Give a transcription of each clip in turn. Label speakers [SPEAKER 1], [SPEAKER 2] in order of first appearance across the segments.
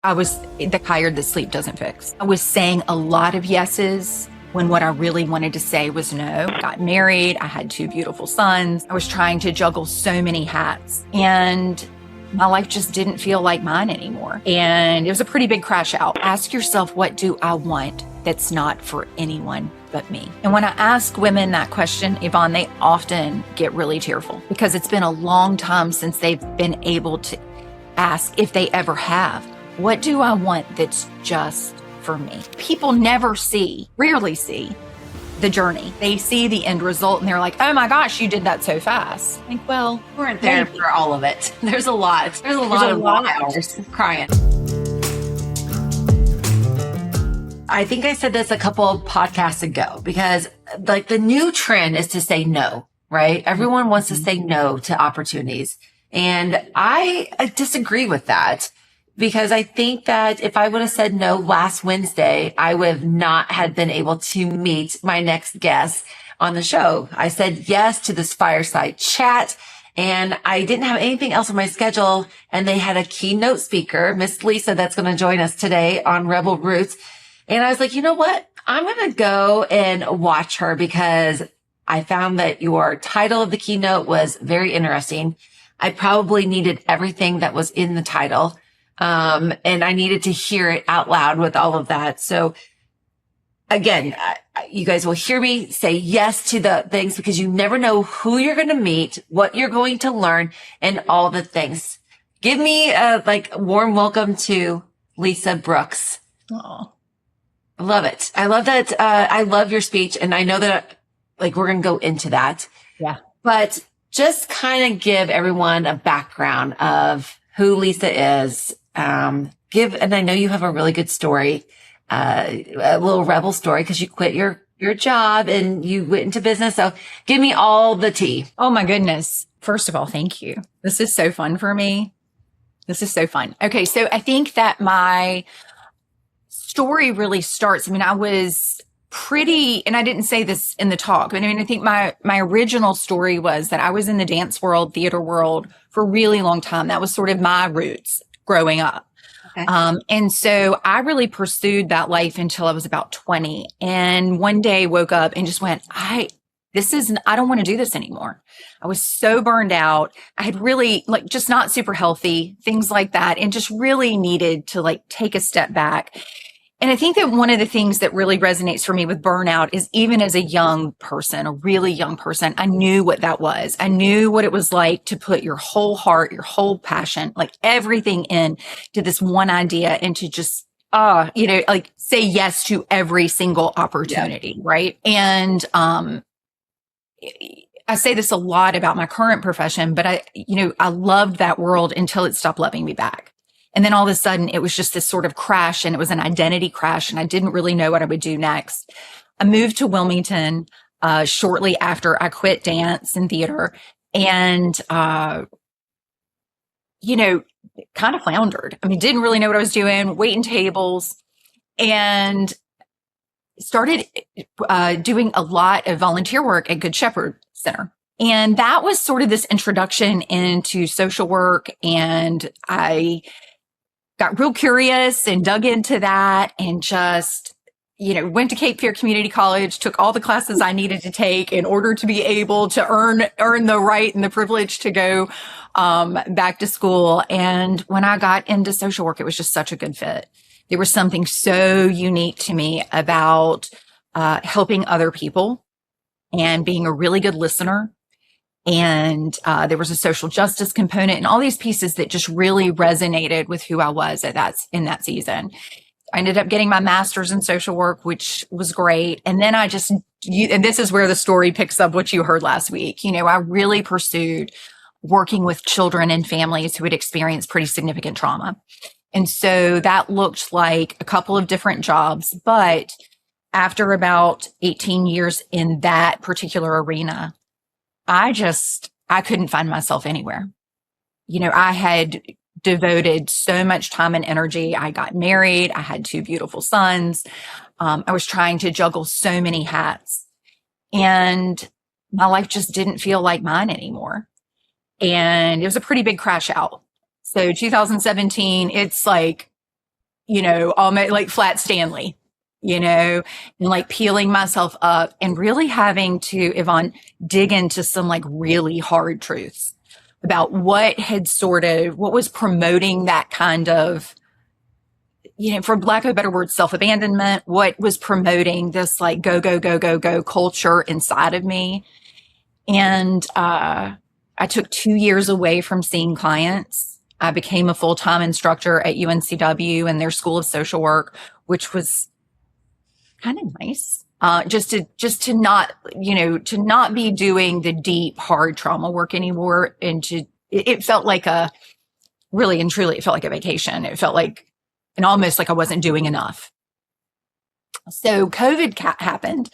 [SPEAKER 1] I was the tired that sleep doesn't fix. I was saying a lot of yeses when what I really wanted to say was no. I got married. I had two beautiful sons. I was trying to juggle so many hats, and my life just didn't feel like mine anymore. And it was a pretty big crash out. Ask yourself, what do I want that's not for anyone but me? And when I ask women that question, Evonne, they often get really tearful because it's been a long time since they've been able to ask, if they ever have, what do I want that's just for me? People rarely see the journey. They see the end result and they're like, oh my gosh, you did that so fast. Like, well,
[SPEAKER 2] we weren't there for all of it. There's a lot of hours crying. I think I said this a couple of podcasts ago because like the new trend is to say no, right? Everyone wants to say no to opportunities. And I disagree with that. Because I think that if I would have said no last Wednesday, I would have not had been able to meet my next guest on the show. I said yes to this fireside chat and I didn't have anything else on my schedule. And they had a keynote speaker, Miss Lisa, that's going to join us today on Rebel Roots. And I was like, you know what? I'm going to go and watch her because I found that your title of the keynote was very interesting. I probably needed everything that was in the title. And I needed to hear it out loud with all of that. So again, you guys will hear me say yes to the things because you never know who you're going to meet, what you're going to learn, and all the things. Give me a warm welcome to Lisa Brooks.
[SPEAKER 1] Oh,
[SPEAKER 2] I love it. I love that. I love your speech. And I know that we're going to go into that.
[SPEAKER 1] Yeah.
[SPEAKER 2] But just kind of give everyone a background of who Lisa is. And I know you have a really good story, a little rebel story because you quit your job and you went into business. So give me all the tea.
[SPEAKER 1] Oh my goodness. First of all, thank you. This is so fun for me. This is so fun. Okay. So I think that my story really starts. I was pretty, and I didn't say this in the talk, but I think my original story was that I was in the dance world, theater world for a really long time. That was sort of my roots growing up.
[SPEAKER 2] Okay.
[SPEAKER 1] And so I really pursued that life until I was about 20. And one day woke up and just went, I don't want to do this anymore. I was so burned out. I had really just not super healthy, things like that. And just really needed to take a step back. And I think that one of the things that really resonates for me with burnout is even as a young person, a really young person, I knew what that was. I knew what it was like to put your whole heart, your whole passion, everything in to this one idea and to just, say yes to every single opportunity. Yeah. Right. And, I say this a lot about my current profession, but I loved that world until it stopped loving me back. And then all of a sudden it was just this sort of crash and it was an identity crash and I didn't really know what I would do next. I moved to Wilmington, shortly after I quit dance and theater and, kind of floundered. Didn't really know what I was doing, waiting tables and started, doing a lot of volunteer work at Good Shepherd Center. And that was sort of this introduction into social work. And I got real curious and dug into that and just, went to Cape Fear Community College, took all the classes I needed to take in order to be able to earn the right and the privilege to go, back to school. And when I got into social work, it was just such a good fit. There was something so unique to me about, helping other people and being a really good listener. And there was a social justice component and all these pieces that just really resonated with who I was in that season. I ended up getting my master's in social work, which was great. And then and this is where the story picks up what you heard last week. I really pursued working with children and families who had experienced pretty significant trauma. And so that looked like a couple of different jobs. But after about 18 years in that particular arena, I couldn't find myself anywhere. I had devoted so much time and energy. I got married. I had two beautiful sons. I was trying to juggle so many hats and my life just didn't feel like mine anymore. And it was a pretty big crash out. So 2017, it's almost like Flat Stanley, and like peeling myself up and really having to, Evonne, dig into some like really hard truths about what was promoting that kind of, for lack of a better word, self-abandonment, what was promoting this like go, go, go, go, go culture inside of me. And I took 2 years away from seeing clients. I became a full-time instructor at UNCW and their School of Social Work, which was kind of nice. Just to not be doing the deep, hard trauma work anymore. And it felt like really and truly, it felt like a vacation. It felt like, and almost like I wasn't doing enough. So COVID happened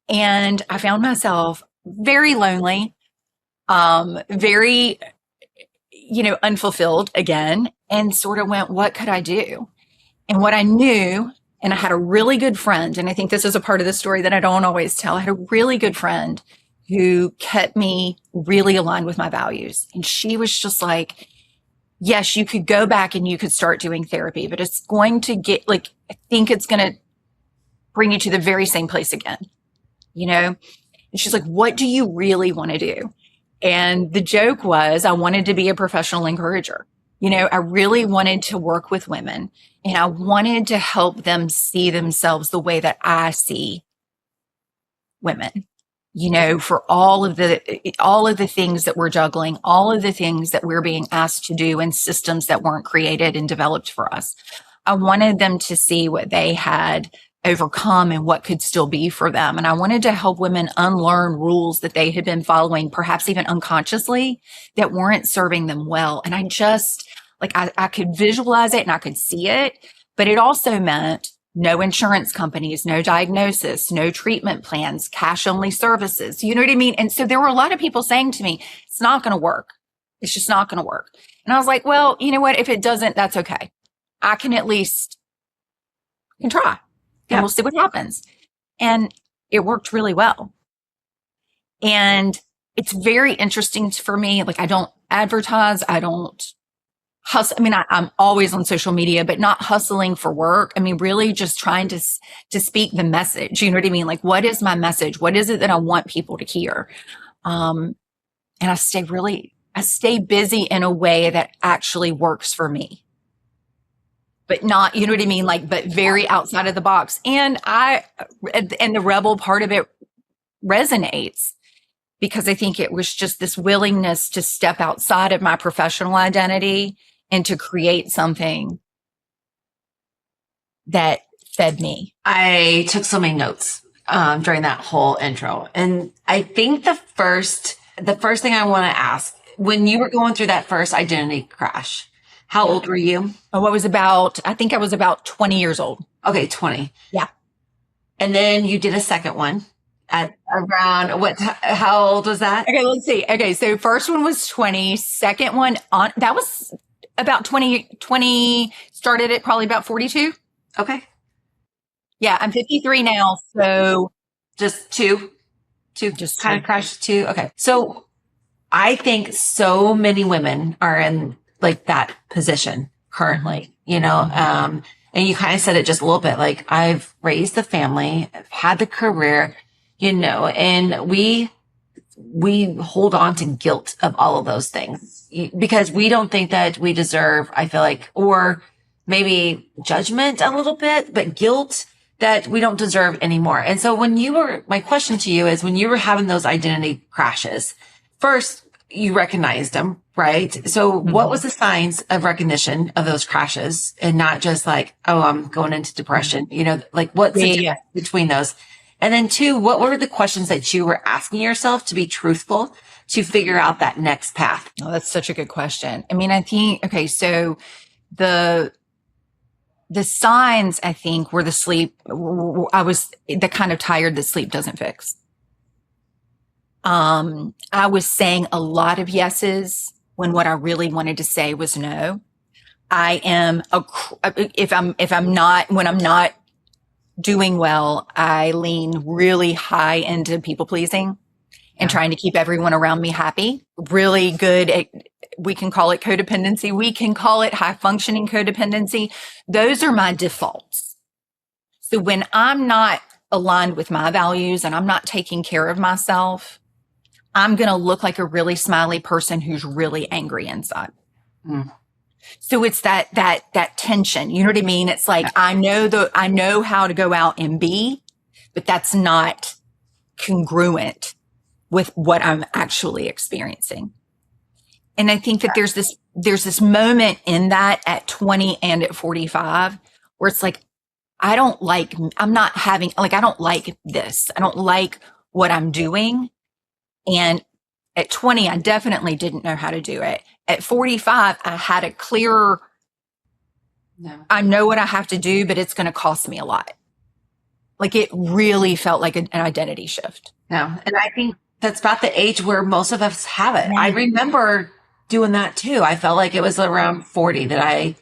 [SPEAKER 1] and I found myself very lonely, very, unfulfilled again, and sort of went, what could I do? And what I knew, and I had a really good friend, and I think this is a part of the story that I don't always tell. I had a really good friend who kept me really aligned with my values. And she was just like, yes, you could go back and you could start doing therapy, but it's going to I think it's going to bring you to the very same place again, And she's like, what do you really want to do? And the joke was, I wanted to be a professional encourager. I really wanted to work with women and I wanted to help them see themselves the way that I see women, for all of the things that we're juggling, all of the things that we're being asked to do in systems that weren't created and developed for us. I wanted them to see what they had overcome and what could still be for them. And I wanted to help women unlearn rules that they had been following, perhaps even unconsciously, that weren't serving them well. And I just, I could visualize it and I could see it, but it also meant no insurance companies, no diagnosis, no treatment plans, cash only services. You know what I mean? And so there were a lot of people saying to me, it's not going to work. It's just not going to work. And I was like, well, you know what? If it doesn't, that's okay. I can try. And we'll see what happens. And it worked really well. And it's very interesting for me. Like, I don't advertise. I don't hustle. I mean, I'm always on social media, but not hustling for work. I mean, really just trying to speak the message. You know what I mean? Like, what is my message? What is it that I want people to hear? And I stay busy in a way that actually works for me. But not, you know what I mean? But very outside of the box. And the rebel part of it resonates because I think it was just this willingness to step outside of my professional identity and to create something that fed me.
[SPEAKER 2] I took so many notes, during that whole intro. And I think the first thing I want to ask, when you were going through that first identity crash, how old were you?
[SPEAKER 1] Oh, I think I was about 20 years old.
[SPEAKER 2] Okay, 20.
[SPEAKER 1] Yeah.
[SPEAKER 2] And then you did a second one at around how old was that?
[SPEAKER 1] Okay, let's see. Okay, so first one was 20. Second one, that was about 20, started at probably about 42.
[SPEAKER 2] Okay.
[SPEAKER 1] Yeah, I'm 53 now, so.
[SPEAKER 2] Just two?
[SPEAKER 1] Just
[SPEAKER 2] kind of crashed two? Okay. So I think so many women are in that position currently, and you kind of said it just a little bit, I've raised the family, I've had the career, and we hold on to guilt of all of those things because we don't think that we deserve, I feel like, or maybe judgment a little bit, but guilt that we don't deserve anymore. And so my question to you is, when you were having those identity crashes, first, you recognized them, right? So what was the signs of recognition of those crashes and not just oh, I'm going into depression, what's the difference between those? And then two, what were the questions that you were asking yourself to be truthful to figure out that next path?
[SPEAKER 1] Oh, that's such a good question. I mean, I think, okay, so the signs, I think, were the sleep. I was the kind of tired that sleep doesn't fix. I was saying a lot of yeses when what I really wanted to say was no. I am when I'm not doing well, I lean really high into people pleasing and trying to keep everyone around me happy. Really good at, we can call it codependency. We can call it high functioning codependency. Those are my defaults. So when I'm not aligned with my values and I'm not taking care of myself, I'm going to look like a really smiley person who's really angry inside. Mm. So it's that tension. You know what I mean? It's like, I know how to go out and be, but that's not congruent with what I'm actually experiencing. And I think that there's this moment in that at 20 and at 45 where it's like, I don't like this. I don't like what I'm doing. And at 20, I definitely didn't know how to do it. At 45, I had a clearer, I know what I have to do, but it's going to cost me a lot. Like it really felt like an identity shift.
[SPEAKER 2] No. And I think that's about the age where most of us have it. I remember doing that too. I felt like it was around 40 that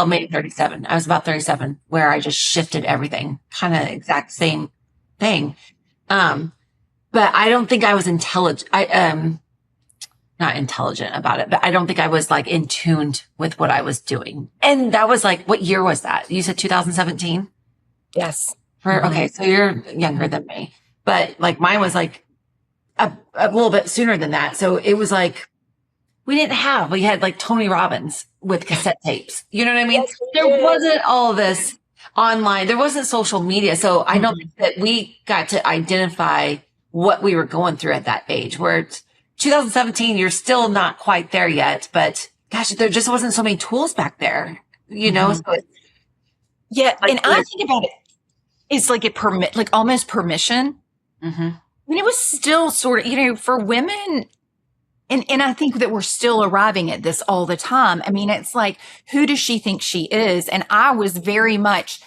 [SPEAKER 2] maybe 37. I was about 37 where I just shifted everything, kind of exact same thing. But I don't think I was not intelligent about it, but I don't think I was like in tuned with what I was doing. And that was like, what year was that? You said 2017?
[SPEAKER 1] Yes.
[SPEAKER 2] Okay. So you're younger than me, but like mine was like a little bit sooner than that. So it was like, we had like Tony Robbins with cassette tapes. You know what I mean? Yes, there wasn't all this online. There wasn't social media. So I know that we got to identify what we were going through at that age, where 2017, you're still not quite there yet, but gosh, there just wasn't so many tools back there, you know? So
[SPEAKER 1] yeah. Like, and I think about it, it's like almost permission. Mm-hmm. I mean, it was still sort of, for women, and I think that we're still arriving at this all the time. I mean, it's like, who does she think she is? And I was very much,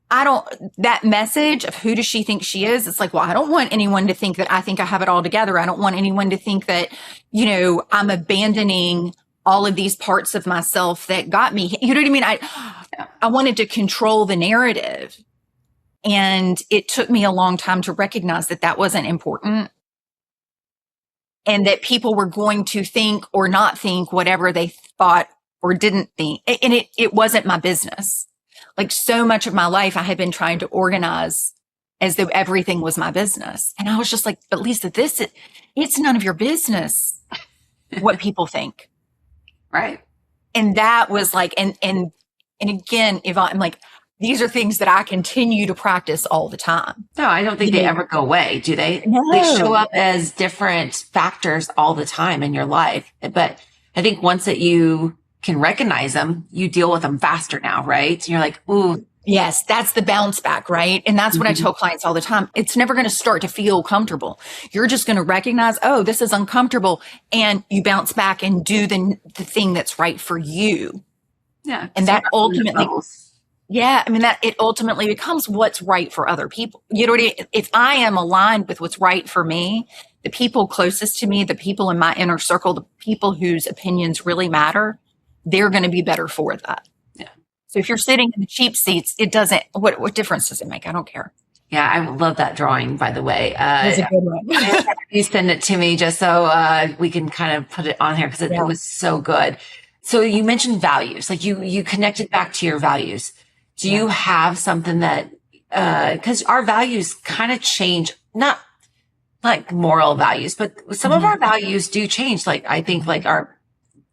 [SPEAKER 1] that message of who does she think she is? It's like, well, I don't want anyone to think that I think I have it all together. I don't want anyone to think that, I'm abandoning all of these parts of myself that got me. You know what I mean? I wanted to control the narrative. And it took me a long time to recognize that that wasn't important. And that people were going to think or not think whatever they thought or didn't think. And it wasn't my business. Like so much of my life, I had been trying to organize as though everything was my business. And I was just like, but Lisa, it's none of your business what people think.
[SPEAKER 2] Right.
[SPEAKER 1] And that was like, and again, Evonne, I'm like, these are things that I continue to practice all the time.
[SPEAKER 2] No, I don't think they ever go away, do they?
[SPEAKER 1] No.
[SPEAKER 2] They show up as different factors all the time in your life. But I think once that you can recognize them, you deal with them faster now, right? And you're like, ooh.
[SPEAKER 1] Yes, that's the bounce back, right? And that's what I tell clients all the time. It's never going to start to feel comfortable. You're just going to recognize, oh, this is uncomfortable. And you bounce back and do the thing that's right for you.
[SPEAKER 2] Yeah.
[SPEAKER 1] And that ultimately, it ultimately becomes what's right for other people. You know what I mean? If I am aligned with what's right for me, the people closest to me, the people in my inner circle, the people whose opinions really matter, they're going to be better for that.
[SPEAKER 2] Yeah.
[SPEAKER 1] So if you're sitting in the cheap seats, it doesn't, what difference does it make? I don't care.
[SPEAKER 2] Yeah. I love that drawing, by the way.
[SPEAKER 1] It's a good one.
[SPEAKER 2] You send it to me just so we can kind of put it on here because it was so good. So you mentioned values, like you connected back to your values. Do you have something that, cause our values kind of change, not like moral values, but some of our values do change. Like I think like our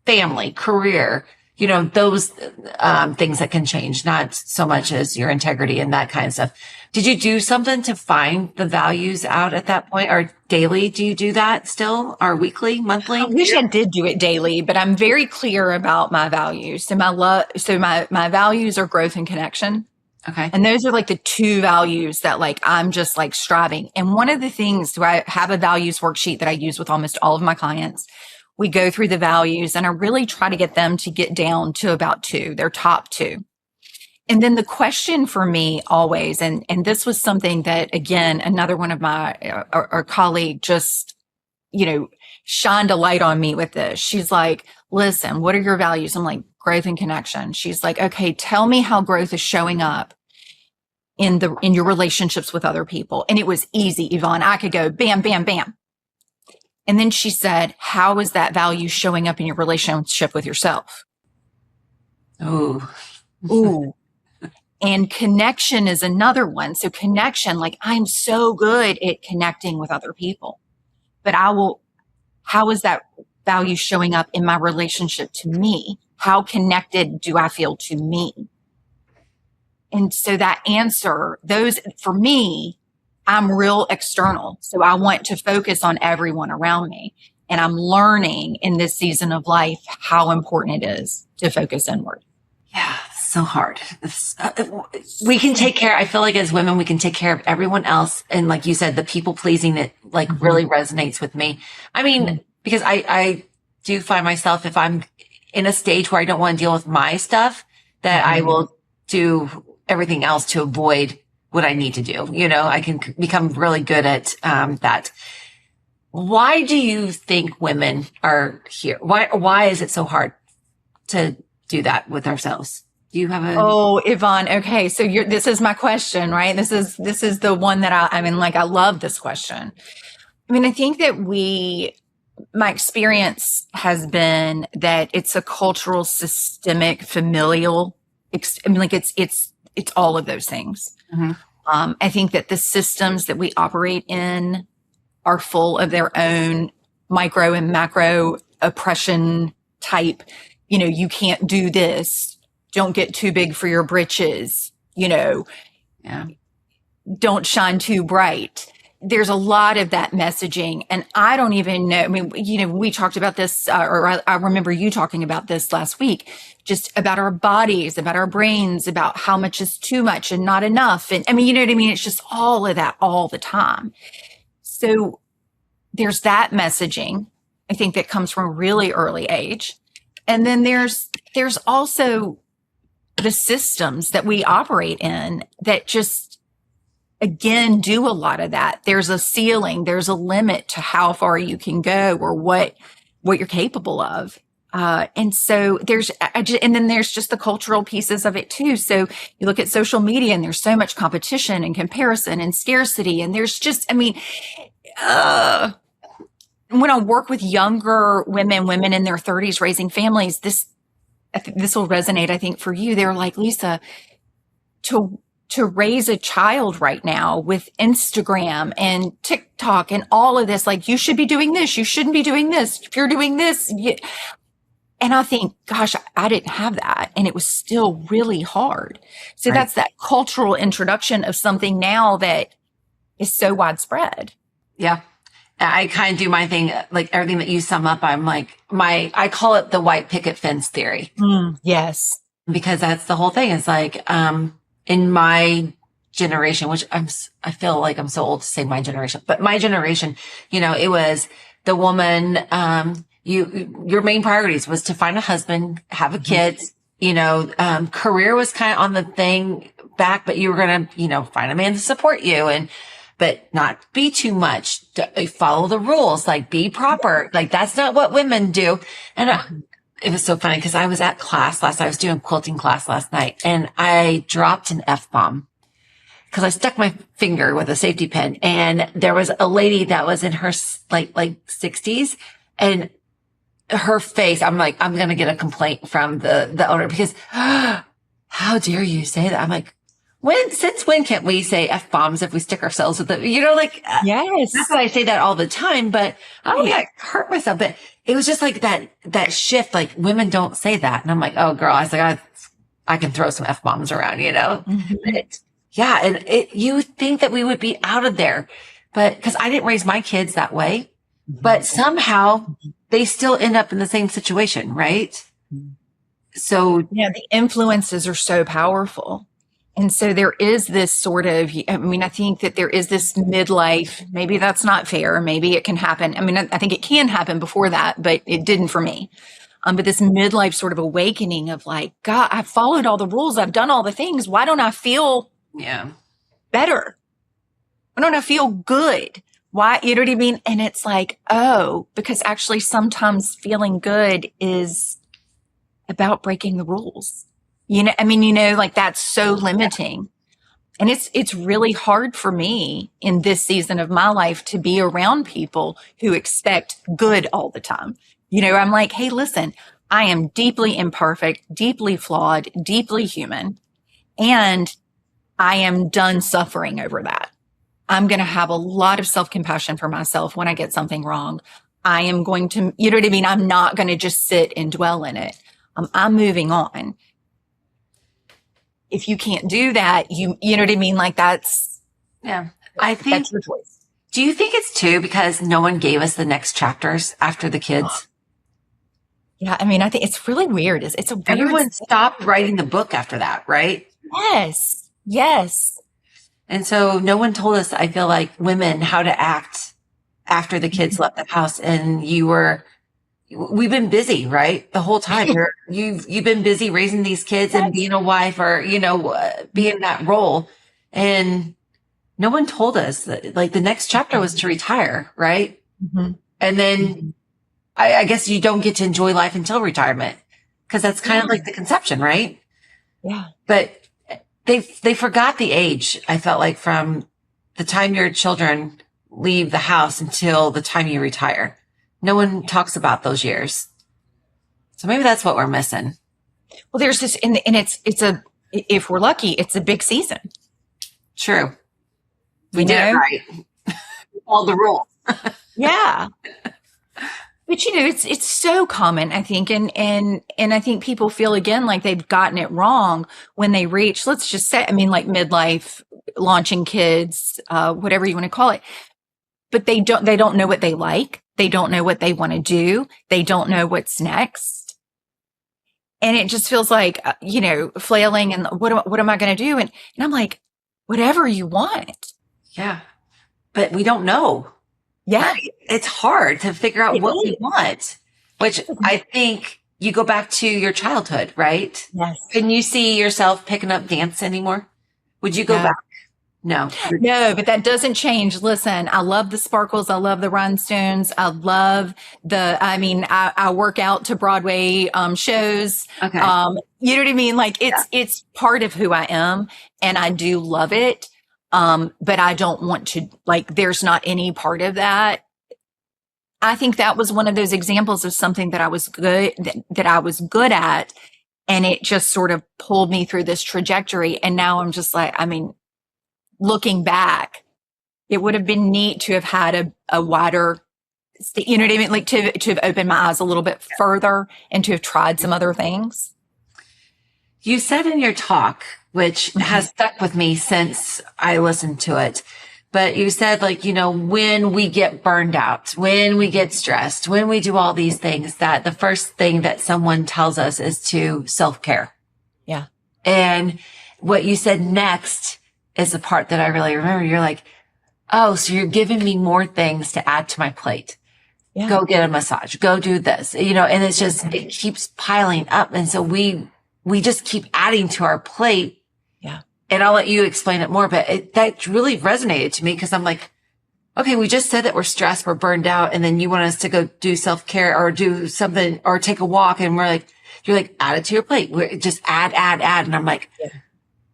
[SPEAKER 2] family, career, those, things that can change, not so much as your integrity and that kind of stuff. Did you do something to find the values out at that point, or daily? Do you do that still, or weekly, monthly?
[SPEAKER 1] I wish I did do it daily, but I'm very clear about my values. So my values are growth and connection.
[SPEAKER 2] Okay.
[SPEAKER 1] And those are like the two values that like, I'm just like striving. And one of the things, I have a values worksheet that I use with almost all of my clients. We go through the values and I really try to get them to get down to about two, their top two. And then the question for me always, and this was something that, again, another one of my, our colleague just, shined a light on me with this. She's like, listen, what are your values? I'm like, growth and connection. She's like, okay, tell me how growth is showing up in your relationships with other people. And it was easy, Evonne. I could go bam, bam, bam. And then she said, how is that value showing up in your relationship with yourself?
[SPEAKER 2] Oh,
[SPEAKER 1] Ooh. And connection is another one. So connection, like I'm so good at connecting with other people, but how is that value showing up in my relationship to me? How connected do I feel to me? And so that answer, those for me, I'm real external. So I want to focus on everyone around me. And I'm learning in this season of life how important it is to focus inward.
[SPEAKER 2] yeah, so hard. We can take care. I feel like as women, we can take care of everyone else. And like you said, the people pleasing, it like really resonates with me. I mean, because I do find myself, if I'm in a stage where I don't want to deal with my stuff, that I will do everything else to avoid what I need to do. You know, I can become really good at that. Why do you think women are here? Why is it so hard to do that with ourselves? Do you have a?
[SPEAKER 1] Oh, Evonne. Okay. So this is my question, right? This is the one that I mean, like, I love this question. I mean, I think that my experience has been that it's a cultural, systemic, familial. I mean, like it's all of those things. I think that the systems that we operate in are full of their own micro and macro oppression type. You know, you can't do this. Don't get too big for your britches. You know, don't shine too bright. There's a lot of that messaging, and I don't even know. I mean, you know, we talked about this, or I remember you talking about this last week, just about our bodies, about our brains, about how much is too much and not enough. And I mean, you know what I mean? It's just all of that all the time. So there's that messaging, I think, that comes from a really early age. And then there's also the systems that we operate in that just, again, do a lot of that. There's a ceiling, there's a limit to how far you can go or what you're capable of. And so and then there's just the cultural pieces of it too. So you look at social media and there's so much competition and comparison and scarcity. And there's just, I mean, when I work with younger women in their 30s raising families, this will resonate, I think, for you. They're like, Lisa, to raise a child right now with Instagram and TikTok and all of this, like, you should be doing this. You shouldn't be doing this. If you're doing this. And I think, gosh, I didn't have that. And it was still really hard. So That's that cultural introduction of something now that is so widespread.
[SPEAKER 2] Yeah. I kind of do my thing, like everything that you sum up. I'm like, I call it the white picket fence theory.
[SPEAKER 1] Yes.
[SPEAKER 2] Because that's the whole thing. It's like, in my generation, which I feel like I'm so old to say my generation, but my generation, you know, it was the woman, your main priorities was to find a husband, have a kid, you know, career was kind of on the thing back, but you were going to, you know, find a man to support you but not be too much, follow the rules, like be proper. Like that's not what women do. And it was so funny because I was at I was doing quilting class last night and I dropped an F-bomb because I stuck my finger with a safety pin and there was a lady that was in her like 60s and her face, I'm like, I'm going to get a complaint from the owner because how dare you say that? I'm like, since when can't we say F-bombs if we stick ourselves with it? You know, like,
[SPEAKER 1] yes,
[SPEAKER 2] that's why I say that all the time, but I don't think I hurt myself, but it was just like that shift, like women don't say that. And I'm like, oh girl, I was like, I can throw some F-bombs around, you know? And you think that we would be out of there, but cause I didn't raise my kids that way, but somehow they still end up in the same situation, right? So
[SPEAKER 1] yeah, the influences are so powerful. And so there is this sort of, I mean, I think that there is this midlife, maybe that's not fair. Maybe it can happen. I mean, I think it can happen before that, but it didn't for me. But this midlife sort of awakening of like, God, I've followed all the rules. I've done all the things. Why don't I feel better? Why don't I feel good? Why, you know what I mean? And it's like, oh, because actually sometimes feeling good is about breaking the rules. You know, I mean, you know, like that's so limiting. And it's really hard for me in this season of my life to be around people who expect good all the time. I'm like, hey, listen, I am deeply imperfect, deeply flawed, deeply human, and I am done suffering over that. I'm going to have a lot of self-compassion for myself when I get something wrong. I am going to, you know what I mean? I'm not going to just sit and dwell in it. I'm moving on. If you can't do that, you know what I mean? Like that's,
[SPEAKER 2] yeah, I think
[SPEAKER 1] that's your choice.
[SPEAKER 2] Do you think it's too because no one gave us the next chapters after the kids?
[SPEAKER 1] Yeah. I mean, I think it's really weird. It's a weird
[SPEAKER 2] Everyone stopped writing the book after that, right?
[SPEAKER 1] Yes. Yes.
[SPEAKER 2] And so no one told us, I feel like, women how to act after the kids left the house. And we've been busy, right? The whole time you've been busy raising these kids and being a wife or, being that role. And no one told us that like the next chapter was to retire, right?
[SPEAKER 1] Mm-hmm.
[SPEAKER 2] And then I guess you don't get to enjoy life until retirement because that's kind of like the conception, right?
[SPEAKER 1] Yeah.
[SPEAKER 2] But they forgot the age, I felt like, from the time your children leave the house until the time you retire. No one talks about those years. So maybe that's what we're missing.
[SPEAKER 1] Well, there's this, and if we're lucky, it's a big season.
[SPEAKER 2] True. We did it right. All the rules.
[SPEAKER 1] Yeah. But it's so common, I think, and I think people feel again like they've gotten it wrong when they reach, let's just say, I mean, like midlife, launching kids, whatever you want to call it. But they don't know what they like. They don't know what they want to do. They don't know what's next. And it just feels like, flailing and what am I going to do? And I'm like, whatever you want.
[SPEAKER 2] Yeah. But we don't know.
[SPEAKER 1] Yeah.
[SPEAKER 2] Right? It's hard to figure out what we want, which I think you go back to your childhood, right?
[SPEAKER 1] Yes.
[SPEAKER 2] Can you see yourself picking up dance anymore? Would you go back? No.
[SPEAKER 1] No, but that doesn't change. Listen, I love the sparkles. I love the rhinestones. I love I work out to Broadway shows.
[SPEAKER 2] Okay.
[SPEAKER 1] You know what I mean? Like it's part of who I am and I do love it. But I don't want to, like, there's not any part of that. I think that was one of those examples of something that I was good at. And it just sort of pulled me through this trajectory. And now I'm just like, looking back, it would have been neat to have had a wider, you know what I mean? Like to have opened my eyes a little bit further and to have tried some other things.
[SPEAKER 2] You said in your talk, which has stuck with me since I listened to it, but you said when we get burned out, when we get stressed, when we do all these things, that the first thing that someone tells us is to self-care.
[SPEAKER 1] Yeah.
[SPEAKER 2] And what you said next is the part that I really remember. You're like, oh, so you're giving me more things to add to my plate. Yeah. Go get a massage, go do this, and it's just, it keeps piling up. And so we just keep adding to our plate.
[SPEAKER 1] Yeah.
[SPEAKER 2] And I'll let you explain it more, but that really resonated to me because I'm like, okay, we just said that we're stressed, we're burned out. And then you want us to go do self-care or do something or take a walk. And you're like, add it to your plate. We're just add. And I'm like,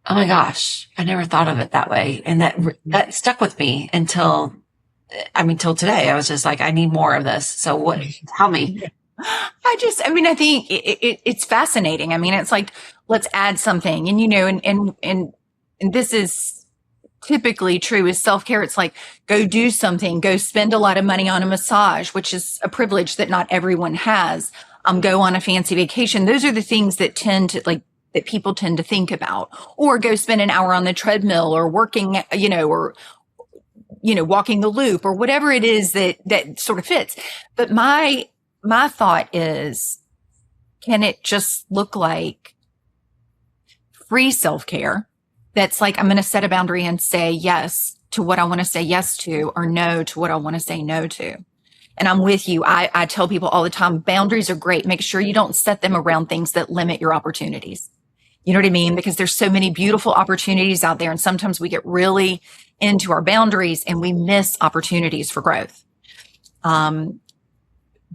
[SPEAKER 2] oh my gosh, I never thought of it that way. And that stuck with me till today. I was just like, I need more of this. So tell me.
[SPEAKER 1] I think it's fascinating. It's like, let's add something. And this is typically true with self-care. It's like, go do something, go spend a lot of money on a massage, which is a privilege that not everyone has. Go on a fancy vacation. Those are the things that that people tend to think about, or go spend an hour on the treadmill or working, or, walking the loop or whatever it is that sort of fits. But my thought is, can it just look like free self-care? That's like, I'm going to set a boundary and say yes to what I want to say yes to, or no to what I want to say no to. And I'm with you. I tell people all the time, boundaries are great. Make sure you don't set them around things that limit your opportunities. You know what I mean? Because there's so many beautiful opportunities out there. And sometimes we get really into our boundaries and we miss opportunities for growth. But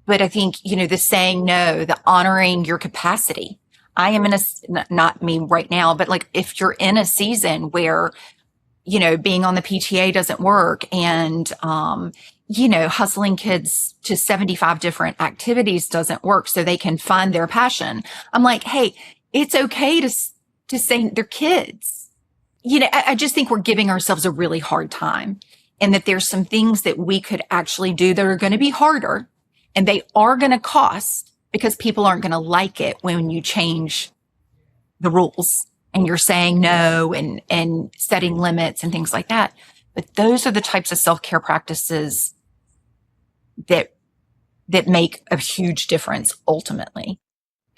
[SPEAKER 1] I think, the saying no, the honoring your capacity. I am not me right now, but like if you're in a season where being on the PTA doesn't work, and, hustling kids to 75 different activities doesn't work so they can find their passion. I'm like, hey, it's okay to say they're kids. I just think we're giving ourselves a really hard time, and that there's some things that we could actually do that are going to be harder, and they are going to cost, because people aren't going to like it when you change the rules and you're saying no and setting limits and things like that. But those are the types of self-care practices that make a huge difference ultimately.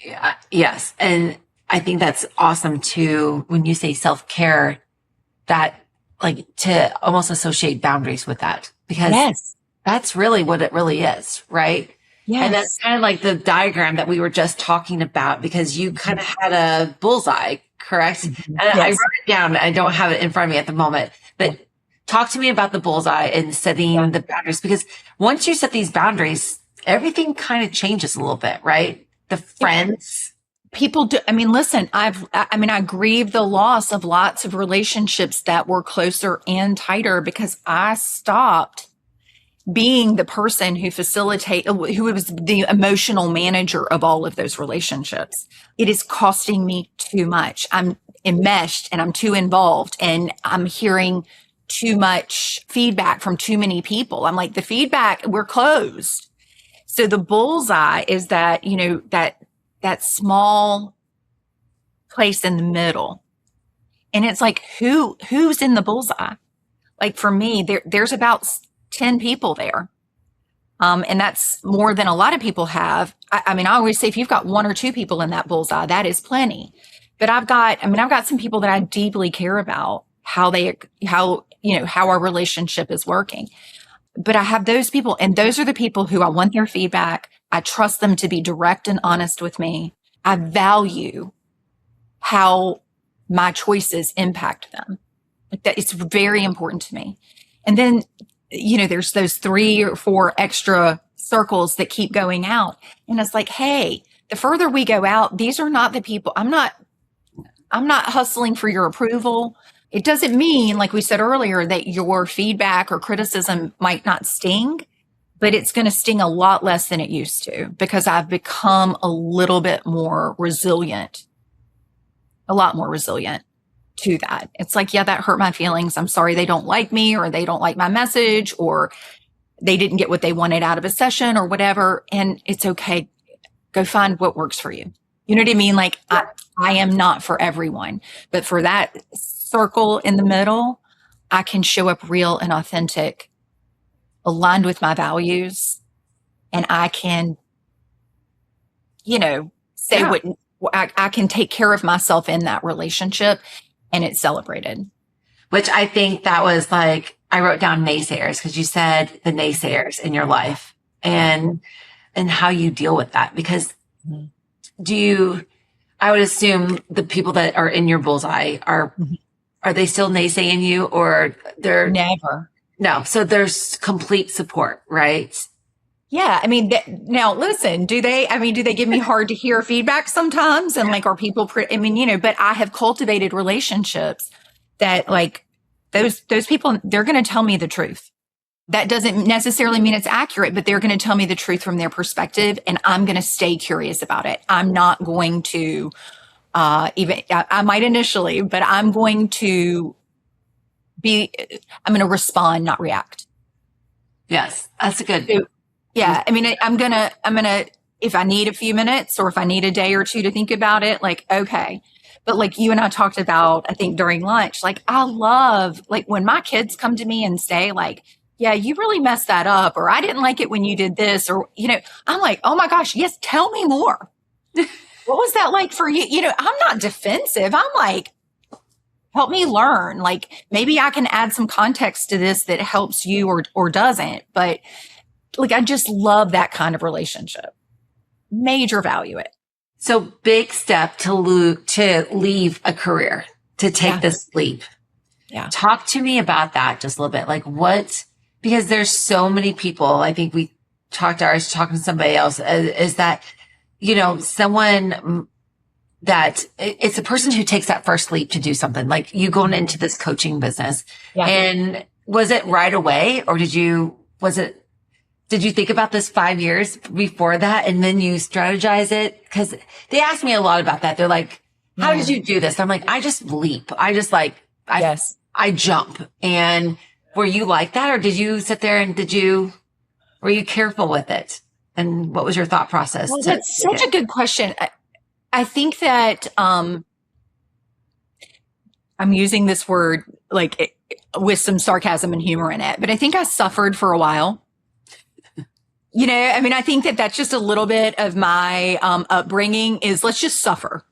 [SPEAKER 2] Yeah, yes. And I think that's awesome too, when you say self-care, that like to almost associate boundaries with that, because that's really what it really is, right?
[SPEAKER 1] Yes.
[SPEAKER 2] And that's kind of like the diagram that we were just talking about, because you kind of had a bullseye, correct? And I wrote it down. I don't have it in front of me at the moment, but talk to me about the bullseye and setting the boundaries, because once you set these boundaries, everything kind of changes a little bit, right? The friends.
[SPEAKER 1] People do. I mean, listen, I grieve the loss of lots of relationships that were closer and tighter because I stopped being the person who was the emotional manager of all of those relationships. It is costing me too much. I'm enmeshed and I'm too involved, and I'm hearing too much feedback from too many people. I'm like, the feedback, we're closed. So the bullseye is that, that small place in the middle. And it's like, who's in the bullseye? Like for me, there's about 10 people there. And that's more than a lot of people have. I always say, if you've got one or two people in that bullseye, that is plenty. But I've got some people that I deeply care about how our relationship is working. But I have those people, and those are the people who I want their feedback. I trust them to be direct and honest with me. I value how my choices impact them. Like that, it's very important to me. And then, there's those 3 or 4 extra circles that keep going out. And it's like, hey, the further we go out, these are not the people. I'm not hustling for your approval. It doesn't mean, like we said earlier, that your feedback or criticism might not sting, but it's going to sting a lot less than it used to, because I've become a little bit more resilient, a lot more resilient to that. It's like, yeah, that hurt my feelings. I'm sorry they don't like me, or they don't like my message, or they didn't get what they wanted out of a session or whatever. And it's okay. Go find what works for you. You know what I mean? Like I am not for everyone, but for that circle in the middle, I can show up real and authentic, aligned with my values, and I can, say what I can take care of myself in that relationship, and it's celebrated.
[SPEAKER 2] Which I think that was like, I wrote down naysayers, because you said the naysayers in your life and how you deal with that. Because I would assume the people that are in your bullseye are they still naysaying you, or they're
[SPEAKER 1] never?
[SPEAKER 2] No. So there's complete support, right?
[SPEAKER 1] Yeah. Now listen, do they give me hard to hear feedback sometimes? And like, are people, but I have cultivated relationships that like those people, they're going to tell me the truth. That doesn't necessarily mean it's accurate, but they're going to tell me the truth from their perspective. And I'm going to stay curious about it. I'm not going to, I might initially, but I'm going to respond, not react.
[SPEAKER 2] Yes. That's a good.
[SPEAKER 1] So, yeah. I'm going to, if I need a few minutes or if I need a day or two to think about it, like, okay. But like you and I talked about, I think during lunch, like I love, like when my kids come to me and say like, yeah, you really messed that up, or I didn't like it when you did this, or, I'm like, oh my gosh, yes, tell me more. What was that like for you? I'm not defensive. I'm like, help me learn. Like maybe I can add some context to this that helps you or doesn't. But like, I just love that kind of relationship. Major value it.
[SPEAKER 2] So big step to leave a career, to take this leap.
[SPEAKER 1] Yeah.
[SPEAKER 2] Talk to me about that just a little bit. Like because there's so many people, I think I was talking to somebody else, is that, someone that it's the person who takes that first leap to do something, like you going into this coaching business.
[SPEAKER 1] Yeah.
[SPEAKER 2] And was it right away, or did you think about this 5 years before that and then you strategize it? Because they ask me a lot about that. They're like, how did you do this? I'm like, I just leap. I just I jump. And were you like that, or did you sit there and were you careful with it? And what was your thought process?
[SPEAKER 1] Well, that's such a good question. I think that I'm using this word like with some sarcasm and humor in it, but I think I suffered for a while. I think that that's just a little bit of my upbringing is let's just suffer,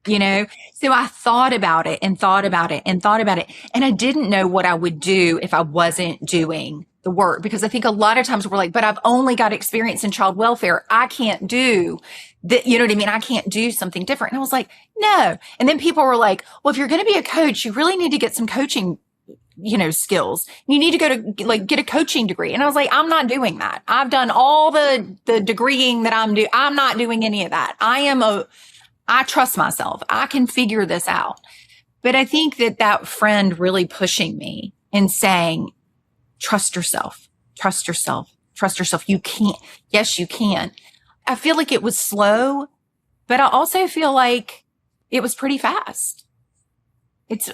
[SPEAKER 1] So I thought about it and thought about it and thought about it. And I didn't know what I would do if I wasn't doing the work, because I think a lot of times we're like, but I've only got experience in child welfare. I can't do that. You know what I mean? I can't do something different. And I was like, no. And then people were like, well, if you're going to be a coach, you really need to get some coaching skills. You need to go to get a coaching degree. And I was like, I'm not doing that. I've done all the degreeing that I'm not doing any of that. I trust myself. I can figure this out. But I think that friend really pushing me and saying, trust yourself, trust yourself, trust yourself. You can't. Yes, you can. I feel like it was slow, but I also feel like it was pretty fast.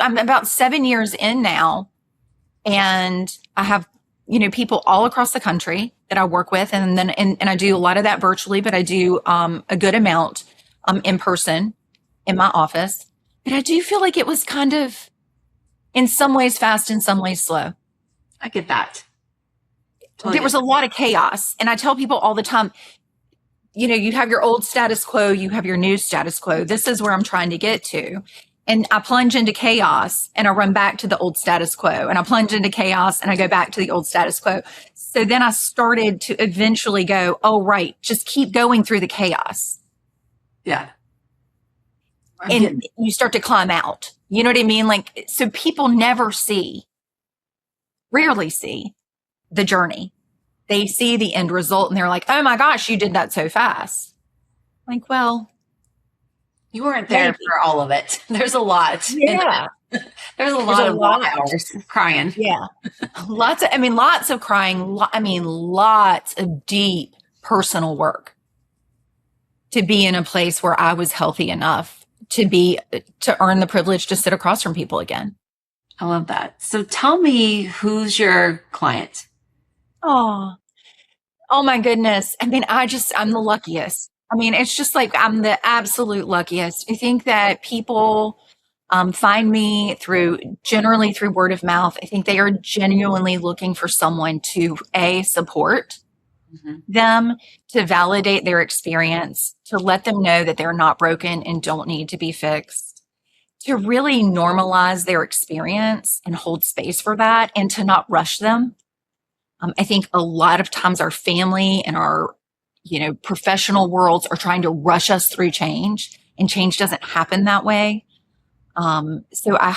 [SPEAKER 1] I'm about 7 years in now, and I have, people all across the country that I work with. And then, and I do a lot of that virtually, but I do, a good amount, in person in my office. But I do feel like it was kind of in some ways fast, in some ways slow.
[SPEAKER 2] I get that. Totally.
[SPEAKER 1] There was a lot of chaos. And I tell people all the time, you have your old status quo, you have your new status quo. This is where I'm trying to get to. And I plunge into chaos and I run back to the old status quo, and I plunge into chaos and I go back to the old status quo. So then I started to eventually go, oh, right, just keep going through the chaos.
[SPEAKER 2] Yeah.
[SPEAKER 1] And you start to climb out. You know what I mean? Like, so people rarely see the journey. They see the end result and they're like, oh my gosh, you did that so fast. Like, well,
[SPEAKER 2] you weren't there for all of it. There's a lot.
[SPEAKER 1] Yeah.
[SPEAKER 2] There's a lot of hours crying.
[SPEAKER 1] Yeah. Lots of crying. Lots of deep personal work to be in a place where I was healthy enough to earn the privilege to sit across from people again.
[SPEAKER 2] I love that. So tell me, who's your client?
[SPEAKER 1] Oh my goodness. I'm the luckiest. It's just like, I'm the absolute luckiest. I think that people find me generally through word of mouth. I think they are genuinely looking for someone to support them, to validate their experience, to let them know that they're not broken and don't need to be fixed, to really normalize their experience and hold space for that, and to not rush them. I think a lot of times our family and our, professional worlds are trying to rush us through change, and change doesn't happen that way. So I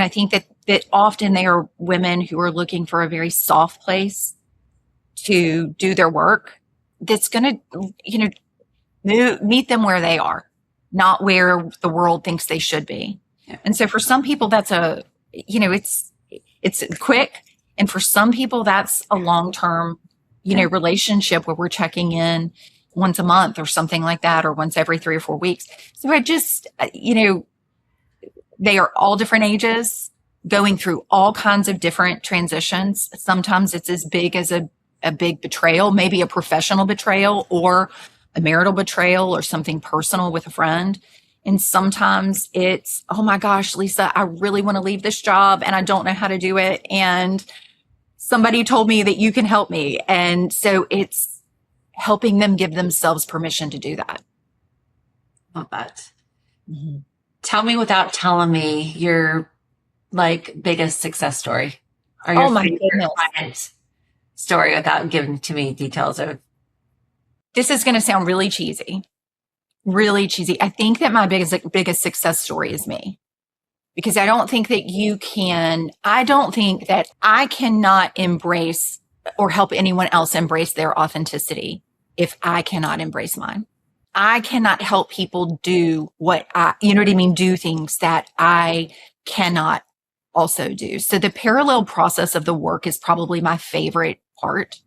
[SPEAKER 1] think that often they are women who are looking for a very soft place to do their work that's going to, meet them where they are, not where the world thinks they should be. Yeah. And so for some people that's it's quick. And for some people that's a long-term, relationship where we're checking in once a month or something like that, or once every 3 or 4 weeks. So I just, they are all different ages, going through all kinds of different transitions. Sometimes it's as big as a big betrayal, maybe a professional betrayal or a marital betrayal or something personal with a friend. And sometimes it's, oh my gosh, Lisa, I really want to leave this job and I don't know how to do it. And somebody told me that you can help me. And so it's helping them give themselves permission to do that.
[SPEAKER 2] Love that. Mm-hmm. Tell me without telling me your biggest success story, or your client story, without giving to me details of.
[SPEAKER 1] This is going to sound really cheesy. Really cheesy. I think that my biggest success story is me, because I don't think that I cannot embrace or help anyone else embrace their authenticity if I cannot embrace mine. I cannot help people do what you know what I mean? Do things that I cannot also do. So the parallel process of the work is probably my favorite part.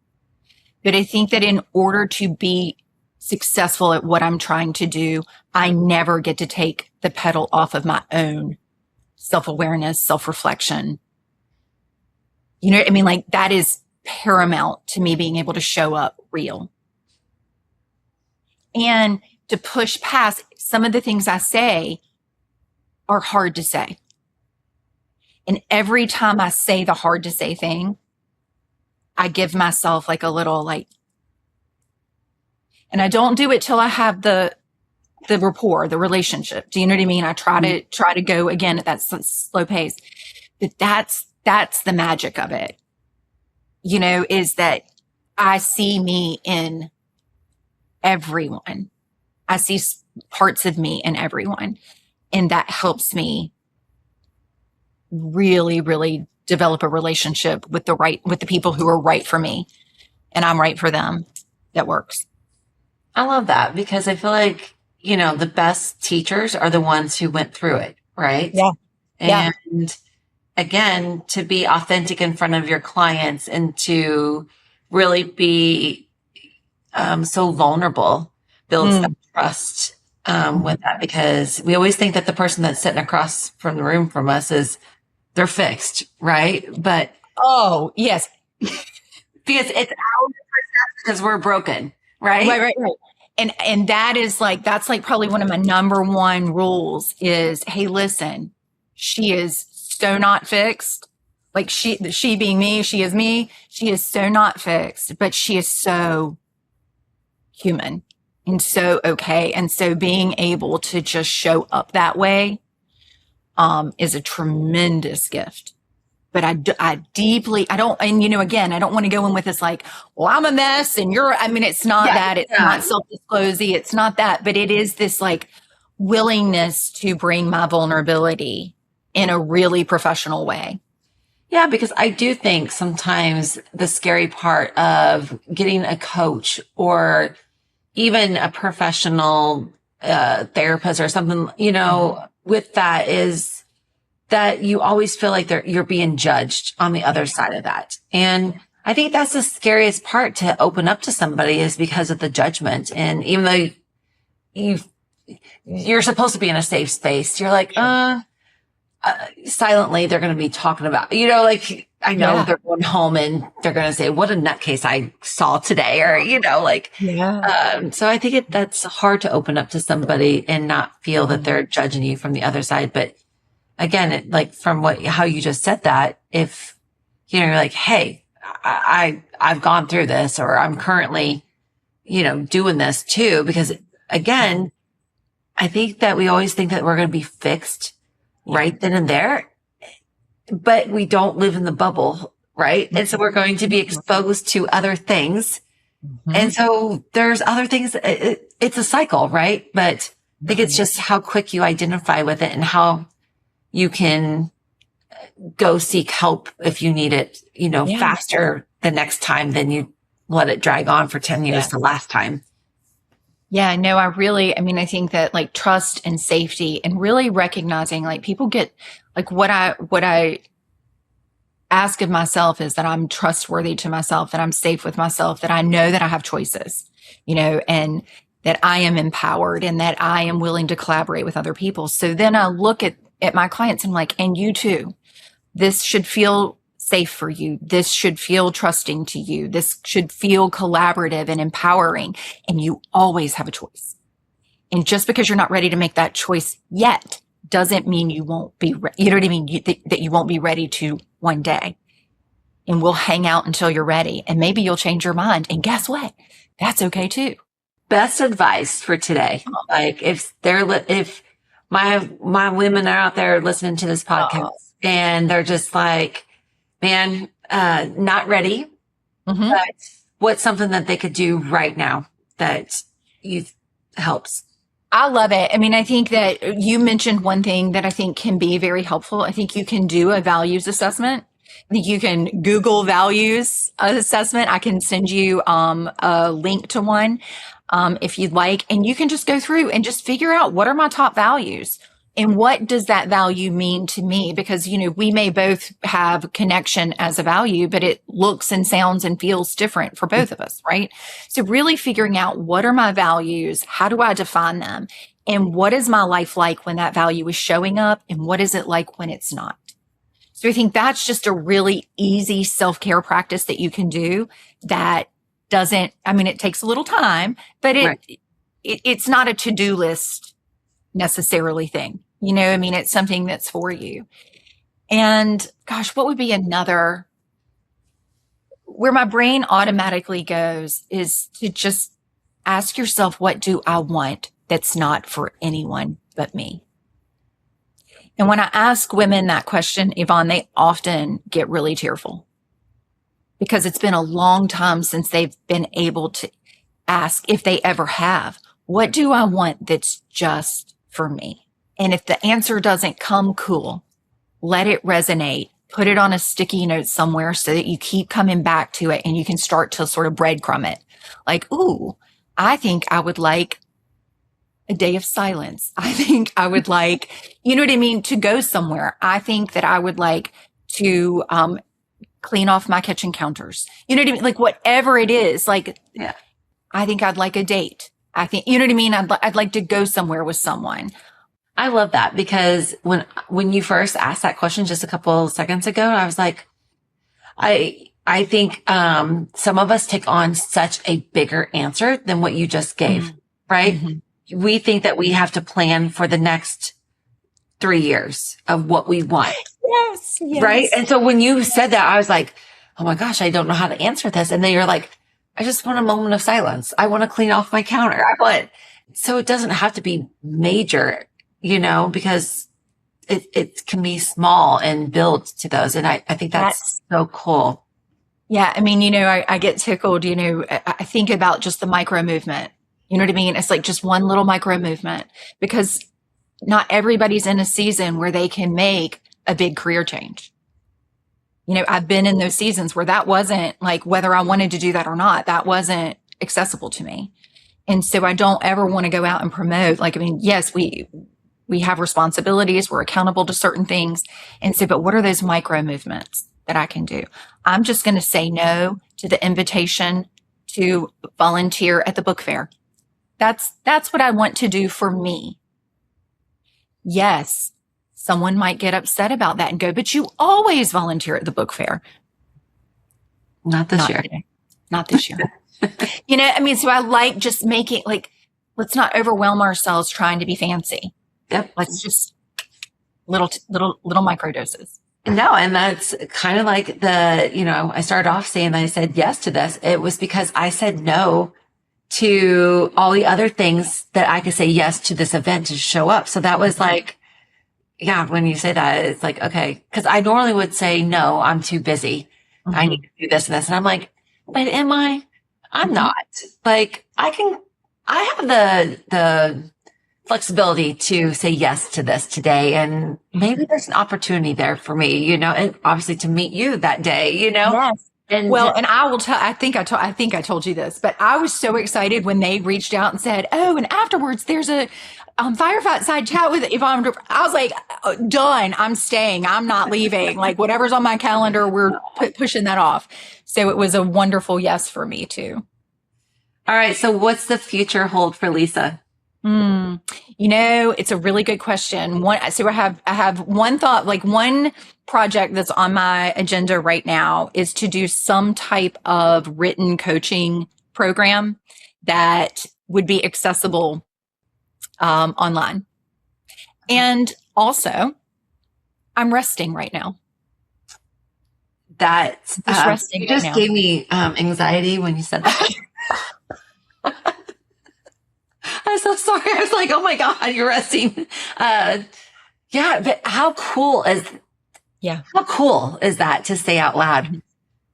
[SPEAKER 1] But I think that in order to be successful at what I'm trying to do, I never get to take the pedal off of my own self-awareness, self-reflection. You know what I mean? Like that is paramount to me being able to show up real. And to push past some of the things I say are hard to say. And every time I say the hard to say thing, I give myself like a little like, and I don't do it till I have the rapport, the relationship. Do you know what I mean? I try to go again at that slow pace, but that's the magic of it, you know, is that I see me in everyone. I see parts of me in everyone. And that helps me really, really develop a relationship with the people who are right for me and I'm right for them. That works.
[SPEAKER 2] I love that because I feel like, you know, the best teachers are the ones who went through it, right?
[SPEAKER 1] Yeah.
[SPEAKER 2] And again, to be authentic in front of your clients and to really be so vulnerable builds that trust with that, because we always think that the person that's sitting across from the room from us they're fixed, right? But
[SPEAKER 1] oh yes,
[SPEAKER 2] because it's our perception because we're broken, right?
[SPEAKER 1] Right. And that's like probably one of my number one rules is, hey, listen, she is so not fixed. Like she being me, she is me. She is so not fixed, but she is so human and so okay. And so being able to just show up that way is a tremendous gift. But I don't, and you know, again, I don't want to go in with this like, well, I'm a mess and it's not that, it's not self-disclosing, it's not that, but it is this like willingness to bring my vulnerability in a really professional way.
[SPEAKER 2] Yeah, because I do think sometimes the scary part of getting a coach or even a professional therapist or something, you know, with that is that you always feel like you're being judged on the other side of that. And I think that's the scariest part to open up to somebody is because of the judgment. And even though you're supposed to be in a safe space, you're like, silently, they're going to be talking about, you know, like I know they're going home and they're going to say, what a nutcase I saw today. Or, you know, like, so I think that's hard to open up to somebody and not feel that they're judging you from the other side. But again, like from how you just said that, if, you know, you're like, hey, I've gone through this, or I'm currently, you know, doing this too, because again, I think that we always think that we're going to be fixed right then and there, but we don't live in the bubble, right? And so we're going to be exposed to other things. And so there's other things. It's a cycle, right? But I think it's just how quick you identify with it and how you can go seek help if you need it, you know, faster the next time than you let it drag on for 10 years the last time.
[SPEAKER 1] Yeah, no, I think that like trust and safety and really recognizing like people get like what I ask of myself is that I'm trustworthy to myself, that I'm safe with myself, that I know that I have choices, you know, and that I am empowered and that I am willing to collaborate with other people. So then I look at my clients and I'm like, and you too, this should feel safe for you. This should feel trusting to you. This should feel collaborative and empowering. And you always have a choice. And just because you're not ready to make that choice yet doesn't mean you won't be, you know what I mean? That you won't be ready to one day. And we'll hang out until you're ready. And maybe you'll change your mind. And guess what? That's okay too.
[SPEAKER 2] Best advice for today. Like if my women are out there listening to this podcast and they're just like, man, not ready, but what's something that they could do right now that helps?
[SPEAKER 1] I love it. I mean, I think that you mentioned one thing that I think can be very helpful. I think you can do a values assessment. I think you can Google values assessment. I can send you a link to one. if you'd like, and you can just go through and just figure out what are my top values and what does that value mean to me? Because, we may both have connection as a value, but it looks and sounds and feels different for both of us, right? So really figuring out what are my values? How do I define them? And what is my life like when that value is showing up? And what is it like when it's not? So I think that's just a really easy self-care practice that you can do that it takes a little time, but it's not a to-do list necessarily thing. It's something that's for you. And gosh, what would be another where my brain automatically goes is to just ask yourself, what do I want that's not for anyone but me? And when I ask women that question, Evonne, they often get really tearful because it's been a long time since they've been able to ask, if they ever have, what do I want that's just for me? And if the answer doesn't come, cool, let it resonate, put it on a sticky note somewhere so that you keep coming back to it and you can start to sort of breadcrumb it. Like, ooh, I think I would like a day of silence. I think I would like, to go somewhere. I think that I would like to clean off my kitchen counters. Like whatever it is, yeah. I think I'd like a date. I think, I'd like to go somewhere with someone.
[SPEAKER 2] I love that because when you first asked that question just a couple seconds ago, I was like, I think some of us take on such a bigger answer than what you just gave, right? Mm-hmm. We think that we have to plan for the next 3 years of what we want.
[SPEAKER 1] Yes.
[SPEAKER 2] Right. And so when you said that, I was like, oh my gosh, I don't know how to answer this. And then you're like, I just want a moment of silence. I want to clean off my counter. So it doesn't have to be major, because it can be small and build to those. And I think that's so cool.
[SPEAKER 1] Yeah. I get tickled, I think about just the micro movement. You know what I mean? It's like just one little micro movement because not everybody's in a season where they can make a big career change. I've been in those seasons where that wasn't like whether I wanted to do that or not, that wasn't accessible to me. And so I don't ever want to go out and promote. Yes, we have responsibilities. We're accountable to certain things. And so, but what are those micro movements that I can do? I'm just going to say no to the invitation to volunteer at the book fair. That's what I want to do for me. Yes, someone might get upset about that and go, but you always volunteer at the book fair.
[SPEAKER 2] Not this year.
[SPEAKER 1] Not this year. So I like just making let's not overwhelm ourselves trying to be fancy.
[SPEAKER 2] Yep.
[SPEAKER 1] Let's just little micro doses.
[SPEAKER 2] No. And that's kind of like I started off saying that I said yes to this. It was because I said no to all the other things that I could say yes to this event to show up. So that was like, yeah, when you say that, it's like, okay. Cause I normally would say, no, I'm too busy. I need to do this and this. And I'm like, but am I? I'm not. Like, I have the flexibility to say yes to this today. And maybe there's an opportunity there for me, and obviously to meet you that day,
[SPEAKER 1] Yes. And I will tell, I think I told you this, but I was so excited when they reached out and said, oh, and afterwards there's a firefight side chat with Evonne. I was like, done. I'm staying. I'm not leaving. Like whatever's on my calendar, we're pushing that off. So it was a wonderful yes for me too.
[SPEAKER 2] All right. So what's the future hold for Lisa?
[SPEAKER 1] It's a really good question. I have one thought, like one project that's on my agenda right now is to do some type of written coaching program that would be accessible online. And also, I'm resting right now.
[SPEAKER 2] That's
[SPEAKER 1] resting.
[SPEAKER 2] You just
[SPEAKER 1] right now.
[SPEAKER 2] gave me anxiety when you said that. I'm so sorry. I was like, oh my God, you're resting. Yeah, but how cool is that to say out loud?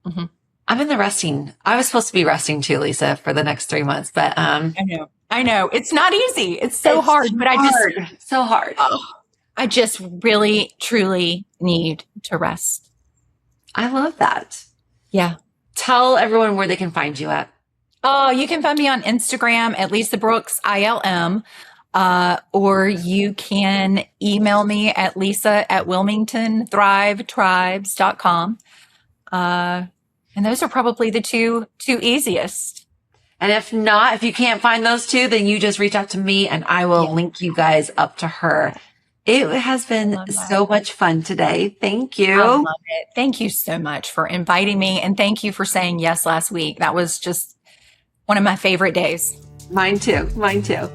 [SPEAKER 2] Mm-hmm. I'm in the resting. I was supposed to be resting too, Lisa, for the next 3 months, but
[SPEAKER 1] I know. It's not easy. It's so hard, but
[SPEAKER 2] so hard.
[SPEAKER 1] I just really, truly need to rest.
[SPEAKER 2] I love that.
[SPEAKER 1] Yeah.
[SPEAKER 2] Tell everyone where they can find you at.
[SPEAKER 1] Oh, you can find me on Instagram at Lisa Brooks ILM, or you can email me at lisa@wilmingtonthrivetribes.com. And those are probably the two easiest.
[SPEAKER 2] And if not, if you can't find those two, then you just reach out to me and I will link you guys up to her. It has been so much fun today. Thank you.
[SPEAKER 1] I love it. Thank you so much for inviting me. And thank you for saying yes last week. That was just one of my favorite days.
[SPEAKER 2] Mine too. Mine too.